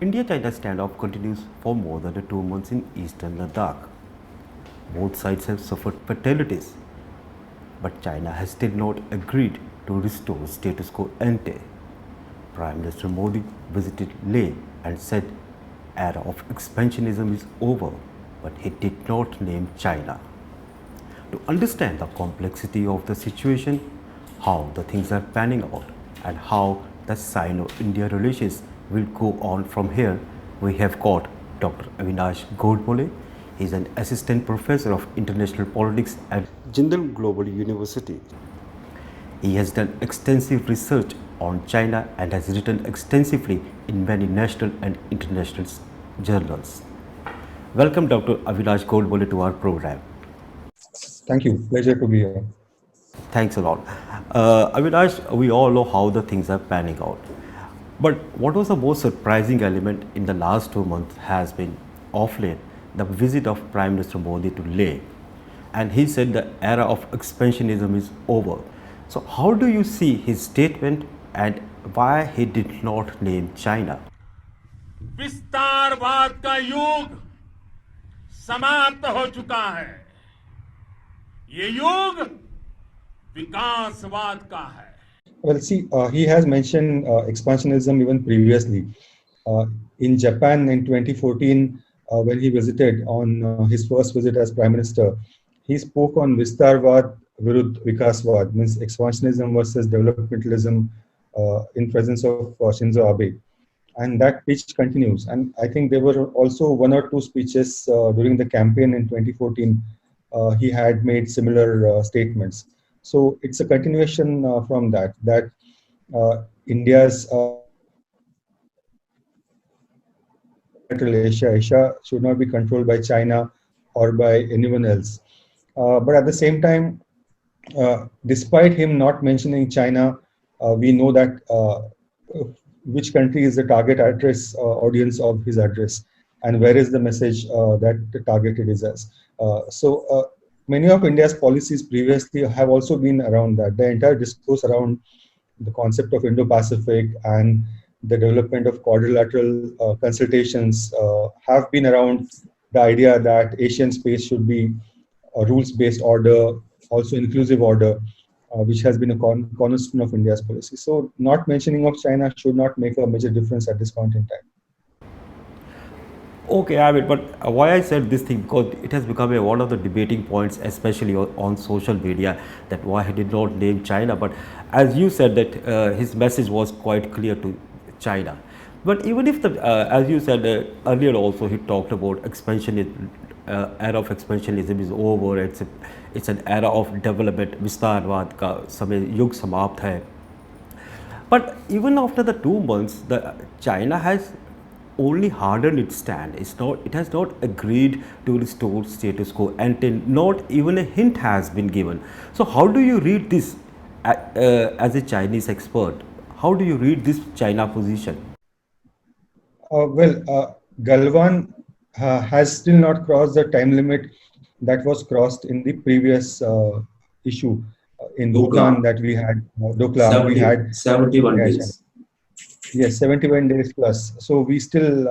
India-China standoff continues for more than 2 months in eastern Ladakh. Both sides have suffered fatalities, but China has still not agreed to restore status quo ante. Prime Minister Modi visited Leh and said era of expansionism is over, but he did not name China. To understand the complexity of the situation, how the things are panning out, and how the Sino-India relations will go on from here, we have got Dr. Avinash Godbole. He is an assistant professor of international politics at Jindal Global University. He has done extensive research on China and has written extensively in many national and international journals. Welcome, Dr. Avinash Godbole, to our program. Thank you. Pleasure to be here. Thanks a lot. Avinash, we all know how the things are panning out. But what was the most surprising element in the last 2 months has been, of late, the visit of Prime Minister Modi to Leh. And he said the era of expansionism is over. So, how do you see his statement and why he did not name China? विस्तारवाद का युग समाप्त हो चुका है। ये युग विकासवाद का है। Well, see, he has mentioned expansionism even previously. In Japan in 2014, when he visited on his first visit as Prime Minister, he spoke on Vistarvad Virudh Vikasvad, means expansionism versus developmentalism in presence of Shinzo Abe. And that pitch continues. And I think there were also one or two speeches during the campaign in 2014. He had made similar statements. So it's a continuation from that India's Asia should not be controlled by China or by anyone else. But at the same time, despite him not mentioning China, we know that which country is the target address audience of his address, and where is the message that targeted is as. So many of India's policies previously have also been around that. The entire discourse around the concept of Indo-Pacific and the development of quadrilateral consultations have been around the idea that Asian space should be a rules-based order, also inclusive order, which has been a cornerstone of India's policy. So not mentioning of China should not make a major difference at this point in time. Okay, I mean, but why I said this thing, because it has become one of the debating points, especially on social media, that why he did not name China. But as you said, that his message was quite clear to China. But even if as you said earlier, also he talked about expansionism, era of expansionism is over. It's an era of development. विस्तारवाद का समय युग समाप्त है. But even after the 2 months, the China has only hardened its stand. It has not agreed to restore status quo, and not even a hint has been given. So how do you read this as a Chinese expert? How do you read this China position? Galwan has still not crossed the time limit that was crossed in the previous issue in Bhutan that we had. Dokla, we had 71 days. Yes, 71 days plus. So we still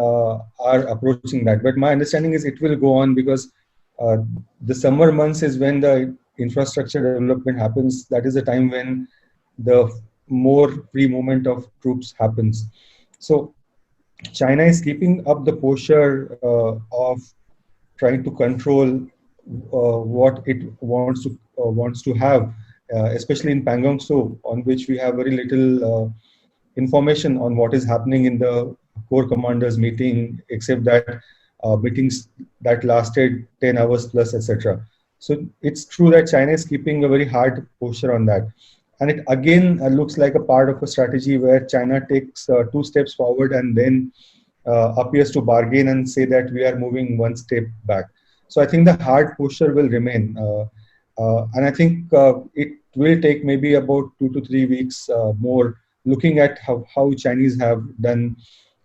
are approaching that. But my understanding is it will go on because the summer months is when the infrastructure development happens. That is the time when the more free movement of troops happens. So China is keeping up the posture of trying to control what it wants to have, especially in Pangong Tso, on which we have very little information on what is happening in the core commanders meeting, except that meetings that lasted 10 hours plus, etc. So it's true that China is keeping a very hard posture on that. And it again looks like a part of a strategy where China takes 2 steps forward and then appears to bargain and say that we are moving 1 step back. So I think the hard posture will remain. And I think it will take maybe about 2 to 3 weeks more, looking at how Chinese have done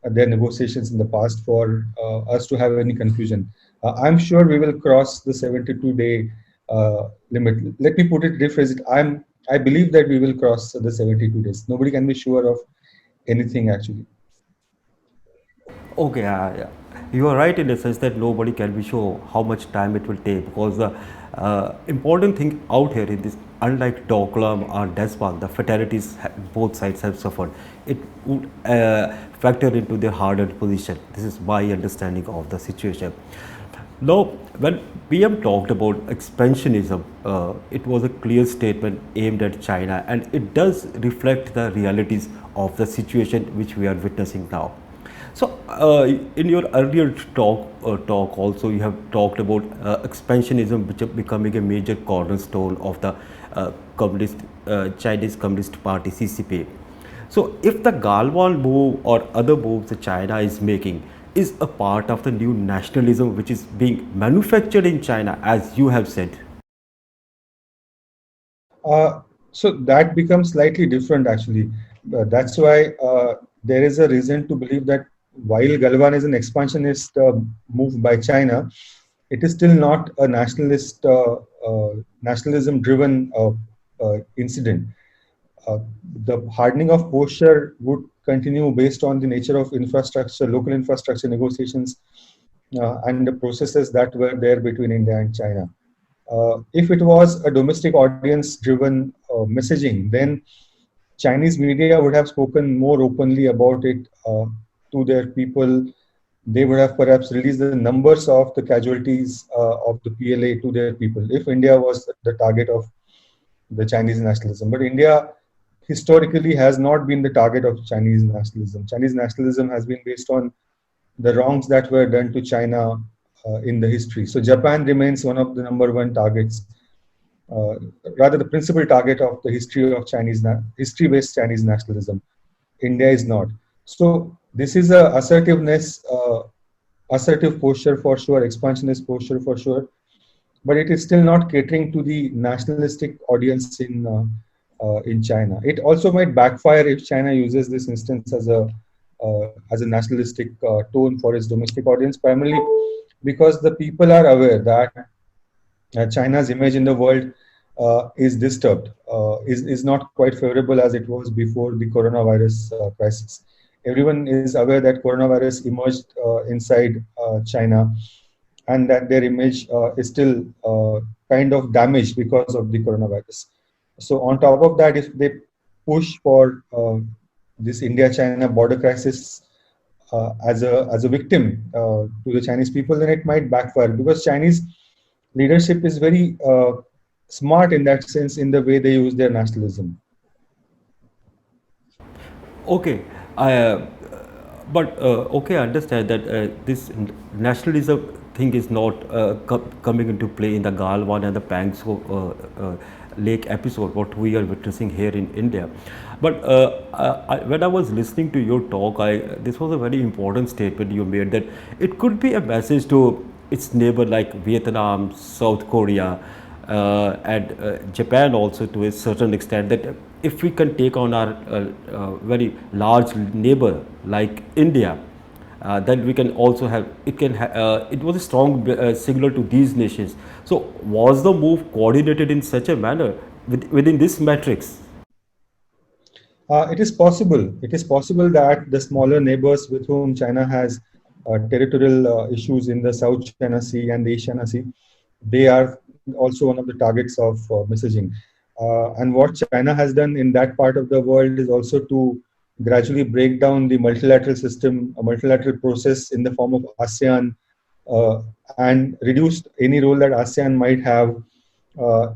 their negotiations in the past for us to have any conclusion. I'm sure we will cross the 72-day limit. Let me rephrase it. I believe that we will cross the 72 days. Nobody can be sure of anything actually. Okay, yeah. You are right in the sense that nobody can be sure how much time it will take, because the important thing out here in this, unlike Doklam or Despak, the fatalities both sides have suffered. It would factor into their hardened position. This is my understanding of the situation. Now, when PM talked about expansionism, it was a clear statement aimed at China, and it does reflect the realities of the situation which we are witnessing now. So, in your earlier talk also you have talked about expansionism, which is becoming a major cornerstone of the communist Chinese Communist Party (CCP). So, if the Galwan move or other moves that China is making is a part of the new nationalism which is being manufactured in China, as you have said. Uh, so that becomes slightly different actually. That's why there is a reason to believe that while Galwan is an expansionist move by China, it is still not a nationalism-driven incident. Uh, the hardening of posture would continue based on the nature of infrastructure, local infrastructure negotiations, and the processes that were there between India and China. If it was a domestic audience driven messaging, then Chinese media would have spoken more openly about it to their people. They would have perhaps released the numbers of the casualties of the PLA to their people if India was the target of the Chinese nationalism. But India historically has not been the target of Chinese nationalism. Chinese nationalism has been based on the wrongs that were done to China in the history. So Japan remains one of the number one targets, uh, rather the principal target of the history of history-based Chinese nationalism. India is not. So this is a assertive posture for sure, expansionist posture for sure, but it is still not catering to the nationalistic audience in China. It also might backfire if China uses this instance as a nationalistic tone for its domestic audience, primarily because the people are aware that China's image in the world is disturbed, is not quite favorable as it was before the coronavirus crisis. Everyone is aware that coronavirus emerged inside China, and that their image is still kind of damaged because of the coronavirus. So on top of that, if they push for this India-China border crisis as a victim to the Chinese people, then it might backfire because Chinese leadership is very smart in that sense in the way they use their nationalism. Okay, but okay, I understand that this nationalism thing is not coming into play in the Galwan and the Pangso Lake episode, what we are witnessing here in India. But when I was listening to your talk, this was a very important statement you made, that it could be a message to its neighbor like Vietnam, South Korea, and Japan also to a certain extent, that if we can take on our very large neighbor like India, then we can also have it can it was a strong signal to these nations. So was the move coordinated in such a manner within this matrix? It is possible. It is possible that the smaller neighbors with whom China has territorial issues in the South China Sea and the East China Sea, they are also one of the targets of messaging. And what China has done in that part of the world is also to gradually break down the multilateral system, a multilateral process in the form of ASEAN, and reduce any role that ASEAN might have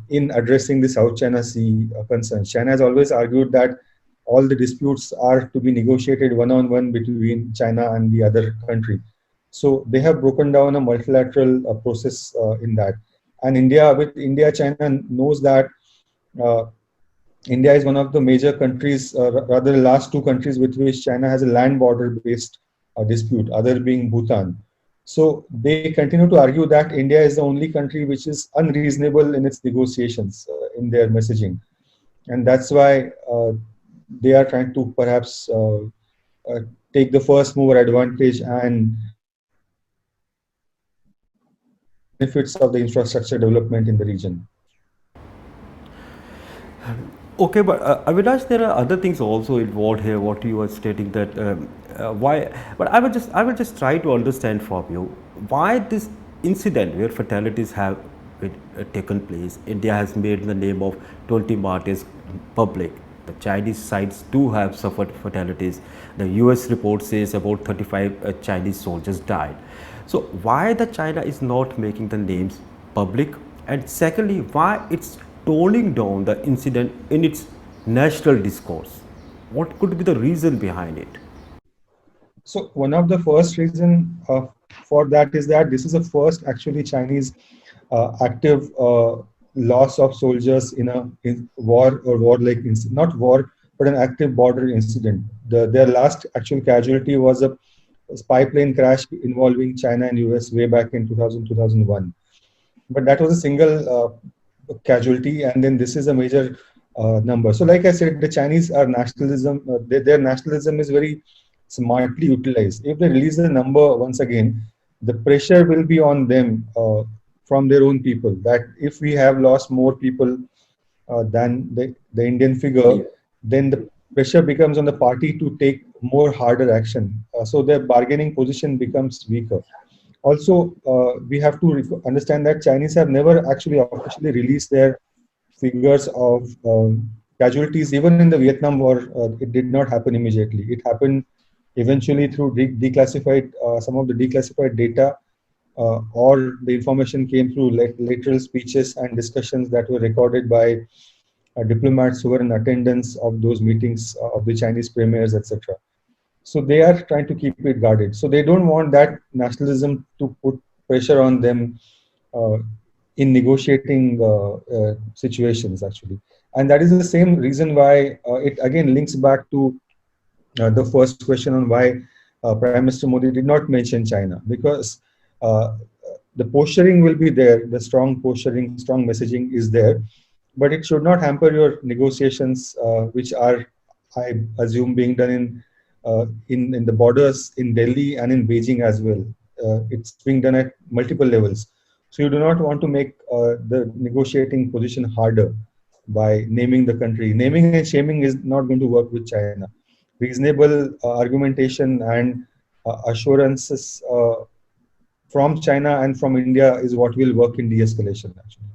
in addressing the South China Sea concerns. China has always argued that all the disputes are to be negotiated one-on-one between China and the other country. So they have broken down a multilateral process in that. And India, China knows that uh, India is one of the major countries, rather the last two countries with which China has a land border based dispute, other being Bhutan. So they continue to argue that India is the only country which is unreasonable in its negotiations, in their messaging. And that's why they are trying to perhaps uh, take the first mover advantage and benefits of the infrastructure development in the region. Okay, but Avinash, there are other things also involved here. What you are stating, that why? But I will just try to understand from you why this incident where fatalities have taken place. India has made the name of 20 martyrs public. The Chinese sides too have suffered fatalities. The U.S. report says about 35 Chinese soldiers died. So why the China is not making the names public? And secondly, why it's toning down the incident in its national discourse? What could be the reason behind it? So one of the first reason for that is that this is the first actually Chinese active loss of soldiers in a war or war-like incident, not war, but an active border incident. Their last actual casualty was a spy plane crash involving China and US way back in 2000, 2001. But that was a single casualty, and then this is a major number. So, like I said, the Chinese are nationalism. Their nationalism is very smartly utilized. If they release the number once again, the pressure will be on them from their own people. That if we have lost more people than the Indian figure, then the pressure becomes on the party to take more harder action. So their bargaining position becomes weaker. Also, we have to understand that Chinese have never actually officially released their figures of casualties. Even in the Vietnam War, it did not happen immediately. It happened eventually through declassified some of the declassified data, or the information came through lateral speeches and discussions that were recorded by diplomats who were in attendance of those meetings of the Chinese premiers, etc. So they are trying to keep it guarded. So they don't want that nationalism to put pressure on them in negotiating situations, actually. And that is the same reason why it again links back to the first question on why Prime Minister Modi did not mention China, because the posturing will be there, the strong posturing, strong messaging is there, but it should not hamper your negotiations, which are, I assume, being done in the borders in Delhi and in Beijing as well. It's being done at multiple levels. So you do not want to make the negotiating position harder by naming the country. Naming and shaming is not going to work with China. Reasonable argumentation and assurances from China and from India is what will work in de-escalation, actually.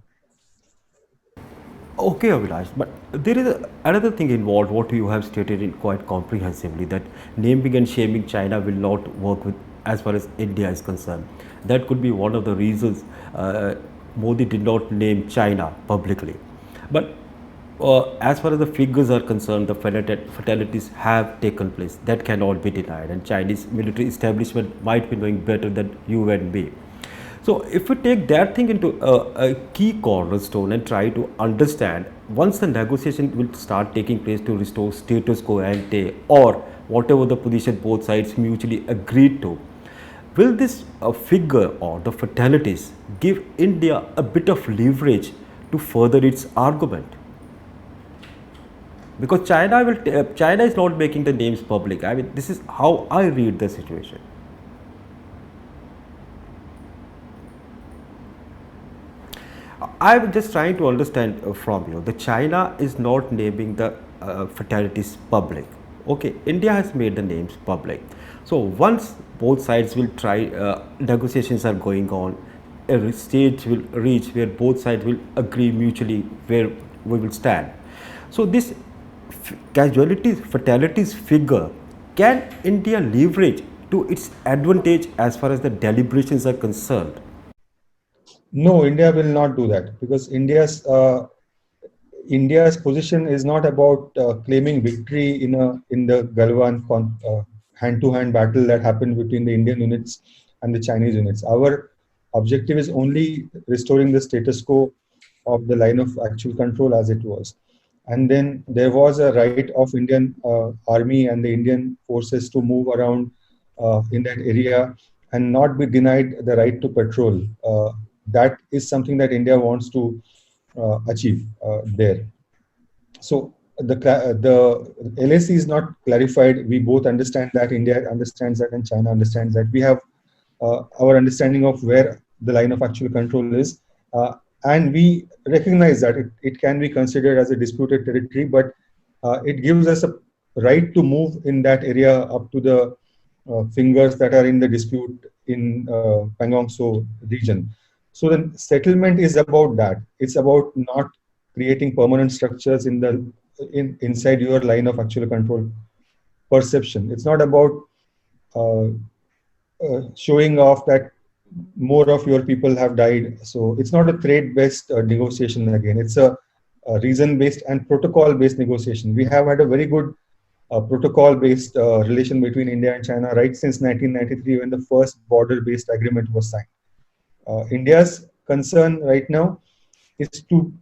Okay, Abhilash, but there is another thing involved, what you have stated in quite comprehensively, that naming and shaming China will not work with as far as India is concerned. That could be one of the reasons Modi did not name China publicly. But as far as the figures are concerned, the fatalities have taken place. That cannot be denied, and Chinese military establishment might be knowing better than you and me. So if we take that thing into a key cornerstone and try to understand, once the negotiation will start taking place to restore status quo ante, or whatever the position both sides mutually agreed to, will this figure or the fatalities give India a bit of leverage to further its argument? Because China is not making the names public. I mean, this is how I read the situation. I'm just trying to understand from you. The China is not naming the fatalities public. Okay, India has made the names public. So once both sides will try, negotiations are going on, a stage will reach where both sides will agree mutually where we will stand. So this fatalities figure, can India leverage to its advantage as far as the deliberations are concerned? No, India will not do that, because India's position is not about claiming victory in the Galwan hand-to-hand battle that happened between the Indian units and the Chinese units. Our objective is only restoring the status quo of the line of actual control as it was. And then there was a right of Indian army and the Indian forces to move around in that area and not be denied the right to patrol. That is something that India wants to achieve there. So the LAC is not clarified. We both understand that, India understands that, and China understands that. We have our understanding of where the line of actual control is. And we recognize that it can be considered as a disputed territory, but it gives us a right to move in that area up to the fingers that are in the dispute in Pangong Tso region. So the settlement is about that. It's about not creating permanent structures inside your line of actual control perception. It's not about uh, showing off that more of your people have died. So it's not a trade-based negotiation again. It's a reason-based and protocol-based negotiation. We have had a very good protocol-based relation between India and China right since 1993 when the first border-based agreement was signed. India's concern right now is to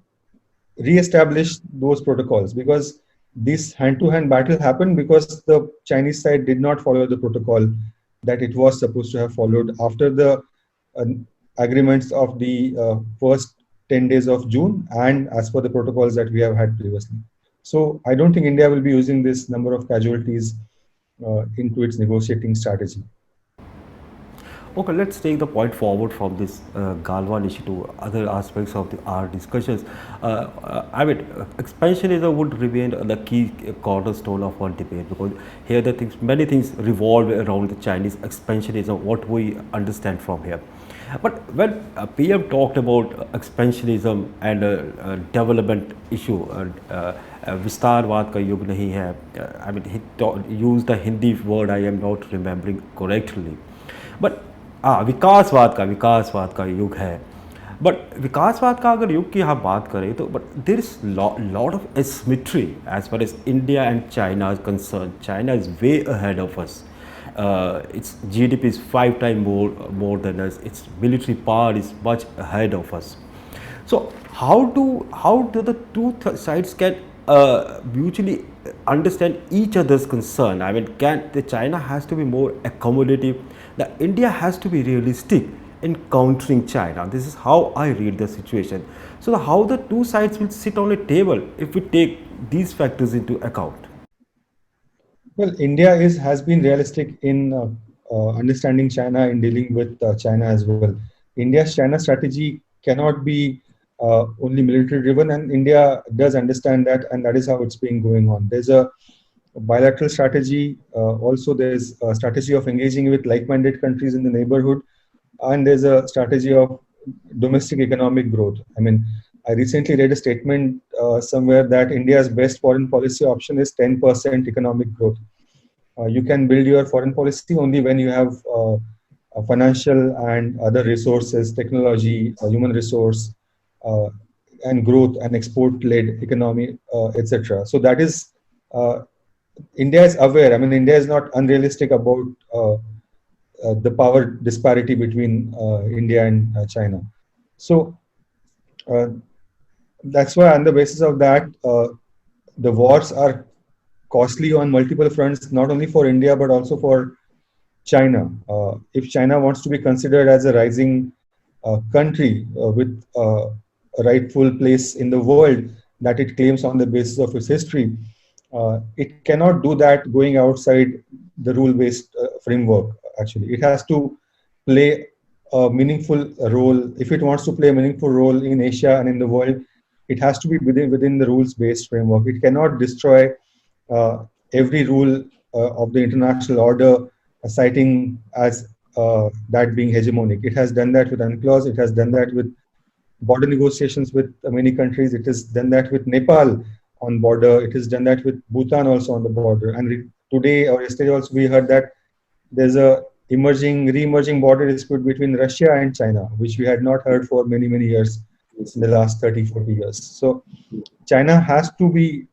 re-establish those protocols because this hand-to-hand battle happened because the Chinese side did not follow the protocol that it was supposed to have followed after the uh, agreements of the first 10 days of June and as per the protocols that we have had previously. So I don't think India will be using this number of casualties into its negotiating strategy. Okay, let's take the point forward from this Galwan issue to other aspects of our discussions. Expansionism would remain the key cornerstone of our debate because here the things, many things revolve around the Chinese expansionism, what we understand from here. But when PM talked about expansionism and development issue, विस्तारवाद का युग नहीं है. I mean, he used the Hindi word, I am not remembering correctly. But विकासवाद का युग है. But विकासवाद का अगर युग की हम बात करें तो but there is lot of asymmetry as far as India and China is concern. China is way ahead of us. Its GDP is 5 times more than us. Its military power is much ahead of us. So how do the two sides can mutually understand each other's concern? I mean, the China has to be more accommodative. The India has to be realistic in countering China. This is how I read the situation. So how the two sides will sit on a table if we take these factors into account? Well, India has been realistic in understanding China in dealing with China as well. India's China strategy cannot be only military driven, and India does understand that, and that is how it's been going on. There's a bilateral strategy. Also, there's a strategy of engaging with like-minded countries in the neighborhood, and there's a strategy of domestic economic growth. I mean, I recently read a statement somewhere that India's best foreign policy option is 10% economic growth. You can build your foreign policy only when you have financial and other resources, technology, human resource, and growth and export-led economy, etc. So that is, India is aware. I mean, India is not unrealistic about the power disparity between India and China. So that's why on the basis of that, the wars are costly on multiple fronts, not only for India, but also for China. If China wants to be considered as a rising country with a rightful place in the world that it claims on the basis of its history, it cannot do that going outside the rule-based framework, actually. It has to play a meaningful role. If it wants to play a meaningful role in Asia and in the world, it has to be within the rules-based framework. It cannot destroy every rule of the international order, citing as that being hegemonic. It has done that with UNCLOS. It has done that with border negotiations with many countries. It has done that with Nepal on border. It has done that with Bhutan also on the border. And today or yesterday also we heard that there's a re-emerging border dispute between Russia and China, which we had not heard for many, many years in the last 30, 40 years. So China has to be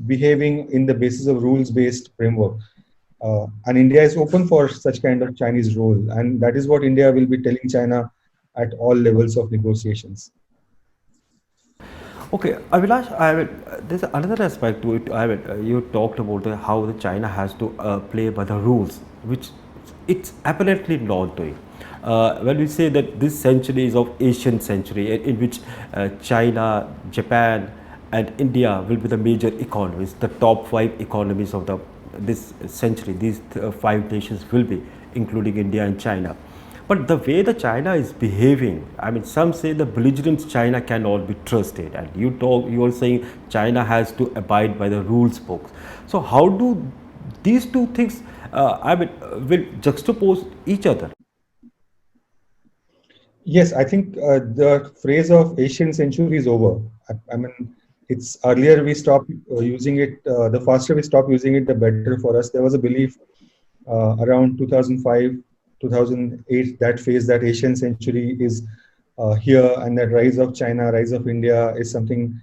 behaving in the basis of rules-based framework. And India is open for such kind of Chinese role. And that is what India will be telling China at all levels of negotiations. Okay, Abhilash, there's another aspect to it. You talked about how the China has to play by the rules, which it's apparently not doing. When we say that this century is of Asian century, in which China, Japan, and India will be the major economies, the top 5 economies of this century. These 5 nations will be, including India and China. But the way the China is behaving, I mean, some say the belligerent China cannot be trusted, and you are saying China has to abide by the rules books. So how do these two things will juxtapose each other. Yes, I think the phrase of Asian century is over. I mean, it's earlier we stopped using it. The faster we stop using it, the better for us. There was a belief around 2005, 2008, that phase, that Asian century is here, and that rise of China, rise of India is something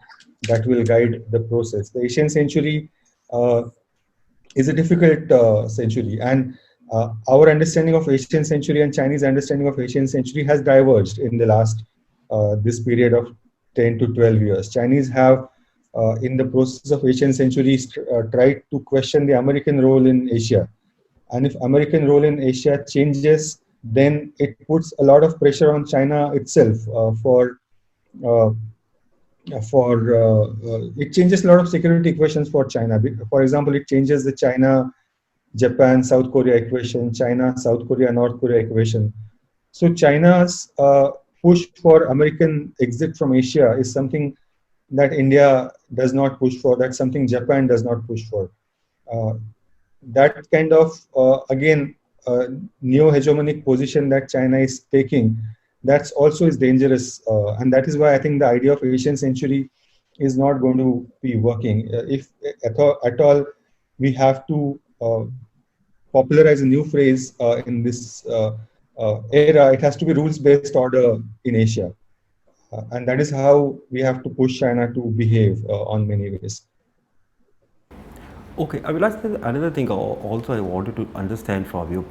that will guide the process. The Asian century uh, is a difficult century, and our understanding of Asian century and Chinese understanding of Asian century has diverged in the last this period of 10 to 12 years. Chinese have, in the process of Asian century, tried to question the American role in Asia, and if American role in Asia changes, then it puts a lot of pressure on China itself uh, it changes a lot of security equations for China. For example, it changes the China, Japan, South Korea equation, China, South Korea, North Korea equation. So China's push for American exit from Asia is something that India does not push for. That's something Japan does not push for. Uh, that kind of again neo-hegemonic position that China is taking, that's also is dangerous, and that is why I think the idea of Asian century is not going to be working. If at all, we have to popularize a new phrase in this era. It has to be rules-based order in Asia, and that is how we have to push China to behave on many ways. Okay, I will ask another thing also I wanted to understand from you.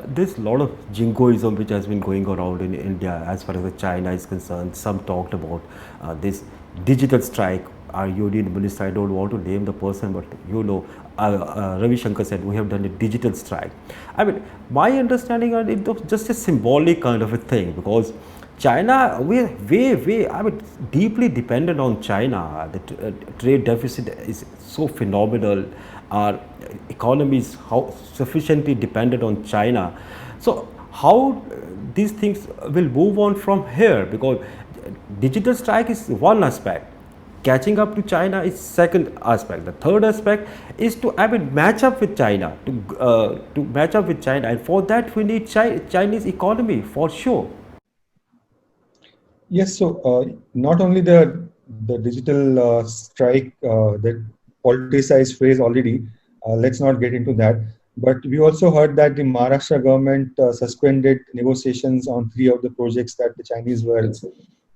There's a lot of jingoism which has been going around in India as far as the China is concerned. Some talked about this digital strike. Our union minister, I don't want to name the person, but Ravi Shankar said we have done a digital strike. I mean, my understanding of it was just a symbolic kind of a thing, because China, we're way, I mean, deeply dependent on China. The trade deficit is so phenomenal. Our economy is how sufficiently dependent on China. So how these things will move on from here? Because digital strike is one aspect. Catching up to China is second aspect. The third aspect is to, I mean, match up with China, to match up with China, and for that we need Chinese economy for sure. Yes, so not only the digital strike, the politicized phrase already, let's not get into that. But we also heard that the Maharashtra government suspended negotiations on three of the projects that the Chinese were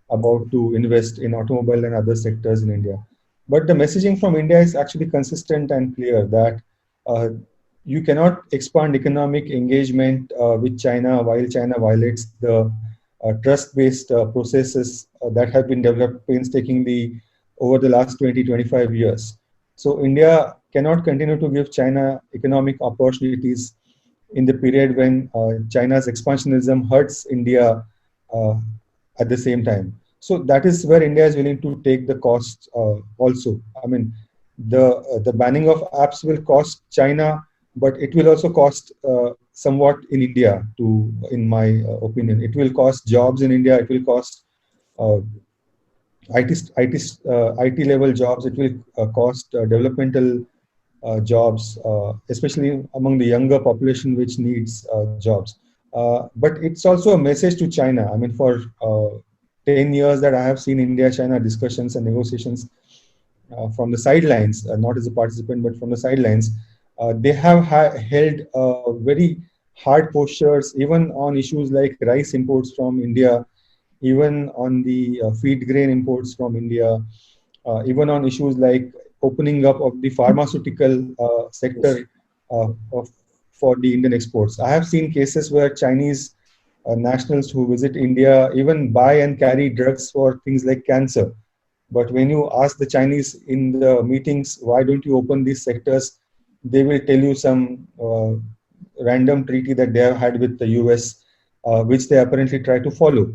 about to invest in automobile and other sectors in India. But the messaging from India is actually consistent and clear that uh, you cannot expand economic engagement with China while China violates the trust-based processes that have been developed painstakingly over the last 20, 25 years. So India cannot continue to give China economic opportunities in the period when China's expansionism hurts India uh, at the same time. So that is where India is willing to take the cost also. I mean, the banning of apps will cost China, but it will also cost somewhat in India. In my opinion, it will cost jobs in India. It will cost uh, IT level jobs. It will cost developmental jobs, especially among the younger population which needs jobs. But it's also a message to China. I mean, for 10 years that I have seen India-China discussions and negotiations from the sidelines, not as a participant, but from the sidelines, they have held very hard postures, even on issues like rice imports from India, even on the feed grain imports from India, even on issues like opening up of the pharmaceutical sector of, for the Indian exports. I have seen cases where Chinese nationals who visit India even buy and carry drugs for things like cancer. But when you ask the Chinese in the meetings, why don't you open these sectors? They will tell you some random treaty that they have had with the US, which they apparently try to follow.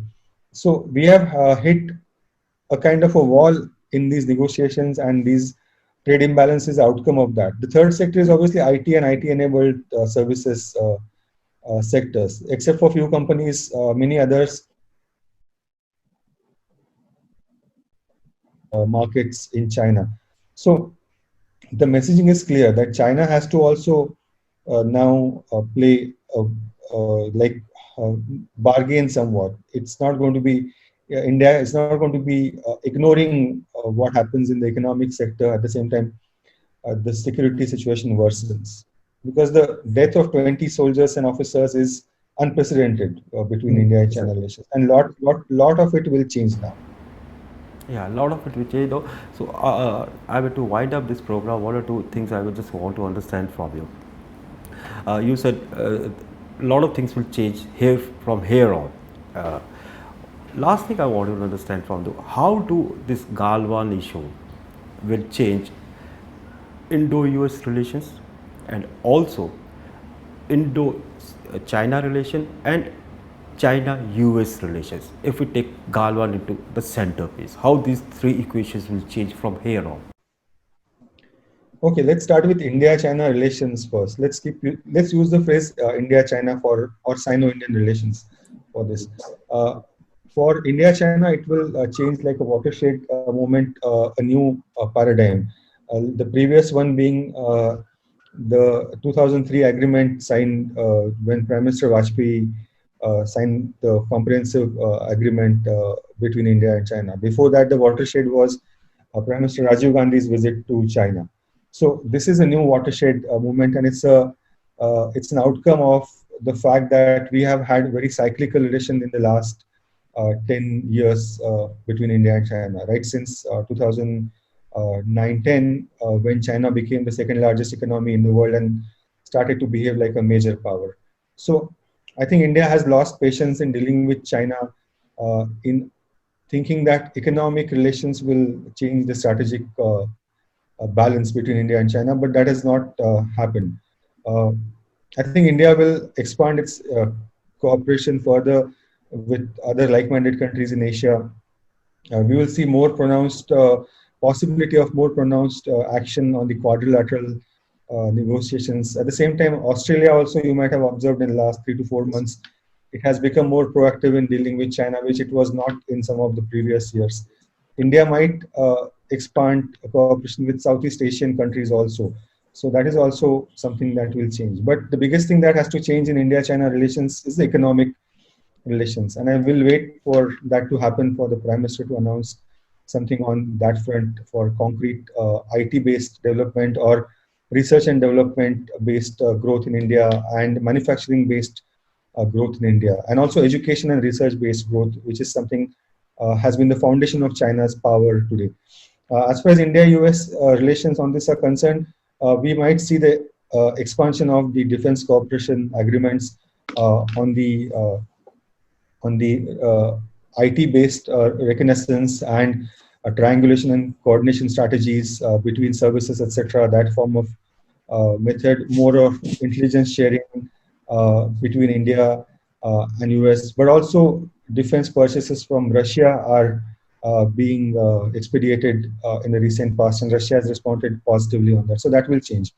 So we have hit a kind of a wall in these negotiations, and these trade imbalances outcome of that. The third sector is obviously IT and IT enabled services sectors. Except for few companies, many others markets in China. So the messaging is clear that China has to also now play like bargain somewhat. It's not going to be India is not going to be ignoring what happens in the economic sector. At the same time, the security situation worsens because the death of 20 soldiers and officers is unprecedented between India and China relations, and lot of it will change now. Yeah, a lot of it which so I will to wind up this program. One or two things I would just want to understand from you. You said a lot of things will change here from here on. Uh, Last thing I want to understand from you, how do this Galwan issue will change Indo-US relations and also Indo-China relation and China-US relations. If we take Galwan into the centerpiece, how these three equations will change from here on. Okay, let's start with India-China relations first. Let's use the phrase India-China for or Sino-Indian relations for this. For India-China, it will change like a watershed moment, a new paradigm. The previous one being the 2003 agreement signed when Prime Minister Vajpayee signed the comprehensive agreement between India and China. Before that, the watershed was Prime Minister Rajiv Gandhi's visit to China. So this is a new watershed movement, and it's an outcome of the fact that we have had very cyclical relation in the last 10 years between India and China, right? Since 2009-10, when China became the second largest economy in the world and started to behave like a major power. So I think India has lost patience in dealing with China in thinking that economic relations will change the strategic balance between India and China, but that has not happened. I think India will expand its cooperation further with other like-minded countries in Asia. We will see more pronounced possibility of more pronounced action on the quadrilateral negotiations. At the same time, Australia also, you might have observed in the last 3 to 4 months, it has become more proactive in dealing with China, which it was not in some of the previous years. India might expand cooperation with Southeast Asian countries also. So that is also something that will change. But the biggest thing that has to change in India-China relations is the economic relations. And I will wait for that to happen for the Prime Minister to announce something on that front for concrete IT-based development or research and development-based growth in India and manufacturing-based growth in India, and also education and research-based growth, which is something has been the foundation of China's power today. As far as India-US relations on this are concerned, we might see the expansion of the defense cooperation agreements on the IT-based reconnaissance and triangulation and coordination strategies between services, etc. That form of method, more of intelligence sharing between India and US, but also defense purchases from Russia are being expedited in the recent past, and Russia has responded positively on that. So that will change.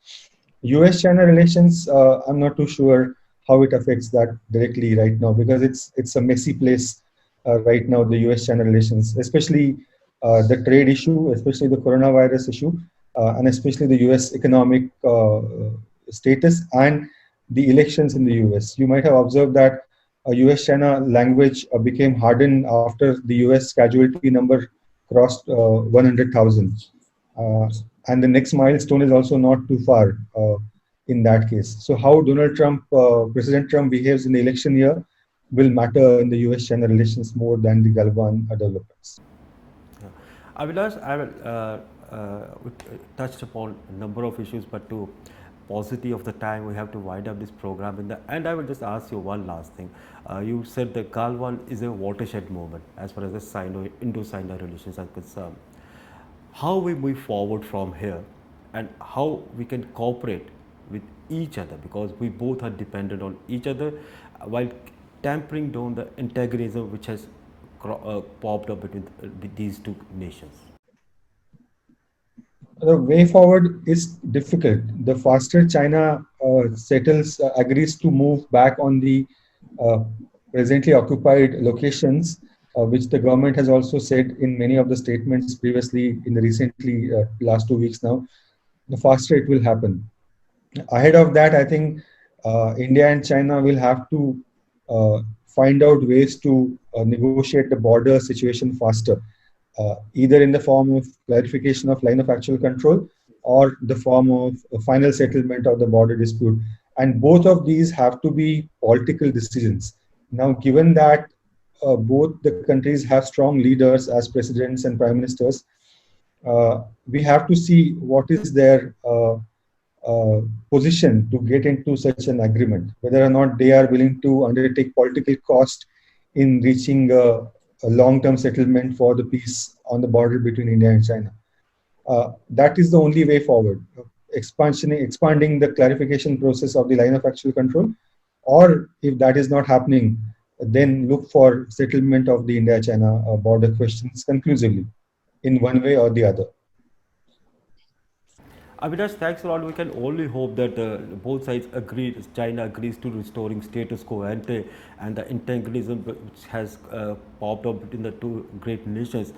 US-China relations, I'm not too sure how it affects that directly right now, because it's a messy place right now, the US-China relations, especially the trade issue, especially the coronavirus issue, and especially the US economic status and the elections in the US. You might have observed that US-China language became hardened after the US casualty number crossed 100,000. And the next milestone is also not too far in that case. So how Donald Trump, President Trump behaves in the election year will matter in the US-China relations more than the Galwan developments. Abhilash, I will touched upon a number of issues, but to paucity of the time, we have to wind up this program. In the end, I will just ask you one last thing. You said that Galwan is a watershed moment as far as the Indo-Sino relations are concerned. How we move forward from here, and how we can cooperate with each other, because we both are dependent on each other, while tampering down the antagonism which has popped up between these two nations. The way forward is difficult. The faster China agrees to move back on the presently occupied locations, which the government has also said in many of the statements previously in the recently last 2 weeks now, the faster it will happen. Ahead of that, I think India and China will have to find out ways to negotiate the border situation faster, either in the form of clarification of line of actual control or the form of a final settlement of the border dispute. And both of these have to be political decisions. Now, given that both the countries have strong leaders as presidents and prime ministers, we have to see what is their position to get into such an agreement, whether or not they are willing to undertake political cost in reaching a long-term settlement for the peace on the border between India and China. That is the only way forward. Expanding the clarification process of the line of actual control, or if that is not happening, then look for settlement of the India-China border questions conclusively in one way or the other. Avinash, thanks a lot. We can only hope that both sides agree, China agrees to restoring status quo ante, and the antagonism which has popped up between the two great nations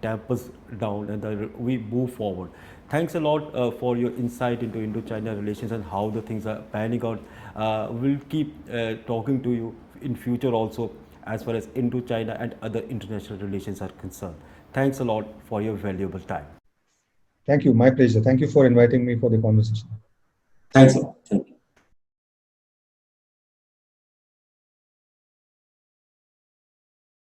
tampers down, and we move forward. Thanks a lot for your insight into Indo-China relations and how the things are panning out. We'll keep talking to you in future also as far as Indo-China and other international relations are concerned. Thanks a lot for your valuable time. Thank you. My pleasure. Thank you for inviting me for the conversation. Thanks a lot. Thank you.